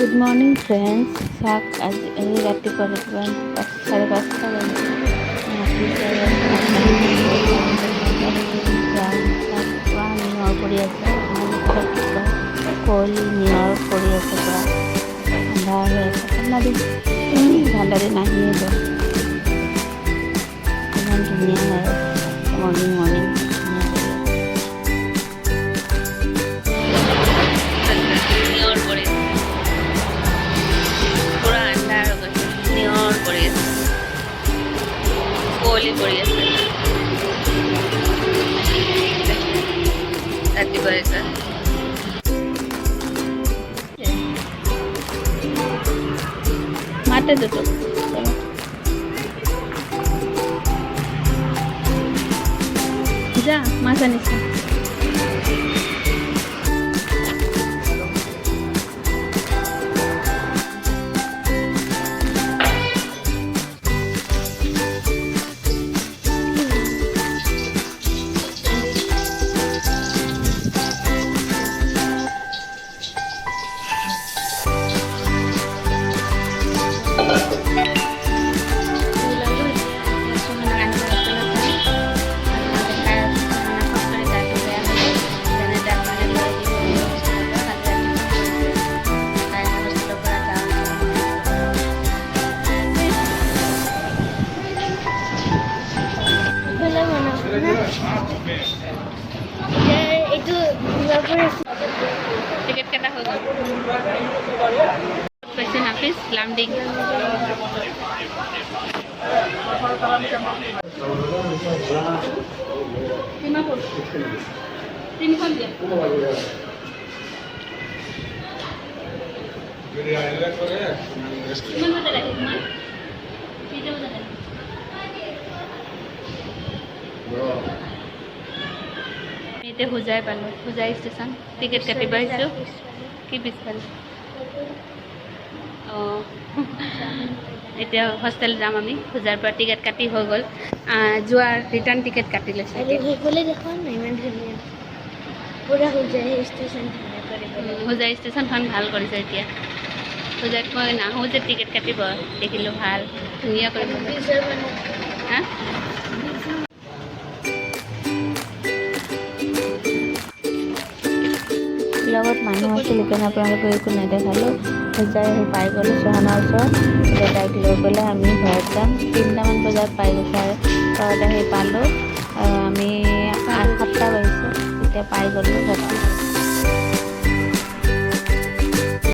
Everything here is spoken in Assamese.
Good morning friends. চাওক আজি ৰাতিপুৱা ৰাতিপুৱা 5:30 বাজিছে। নিয়ৰ পৰি আছে, কুঁৱলী নিয়ৰ পৰি আছে, পূৰা ঠাণ্ডা হৈ আছে। ঠাণ্ডা দিন আহিয়ে গ'ল। ইমান ধুনীয়া হৈ আছে মৰ্ণিং মৰ্ণিং। নিয়ৰ পৰি পুৰা আন্ধাৰ হৈ গৈছে, নিয়ৰ পৰি আছে, কুঁৱলী পৰি আছে। ৰাতিপুৱা এটা মাতে দুটো যা মাছ আনিছে। টিকেট কেটা হৈ গ'ল। পাইছে নাফিছ লামডিং। তিনিখন দিয়া কিমান বজাত আহে তোমাৰ? কেইটা বজাত আহে? এতিয়া হোজাই পালোঁ, হোজাই ষ্টেচন। টিকেট কাটিব আহিছোঁ। কি পিছফালে? অঁ, এতিয়া হোষ্টেল যাম আমি। হোজাৰ পৰা টিকেট কাটি হৈ গ'ল। যোৱা ৰিটাৰ্ণ টিকেট কাটি লৈছোঁ। হোজাই ষ্টেচনখন ভাল কৰিছে এতিয়া। হোজাইত মই নাহোঁ যে, টিকেট কাটিব দেখিলোঁ ভাল, ধুনীয়া কৰিব। হা লগত মানুহ আছিল, সেইকাৰণে আপোনালোকে একো নেদেখালোঁ। হোজাই আহি পাই গ'লোঁ চহানৰ ওচৰত। এতিয়া তাইক লৈ পেলাই আমি ঘৰত যাম। 3টামান বজাত পাই গৈছোঁ আৰু ঘৰত আহি পালোঁ। আমি 7টা বাজিছে, এতিয়া পাই গ'লোঁ ঘৰত।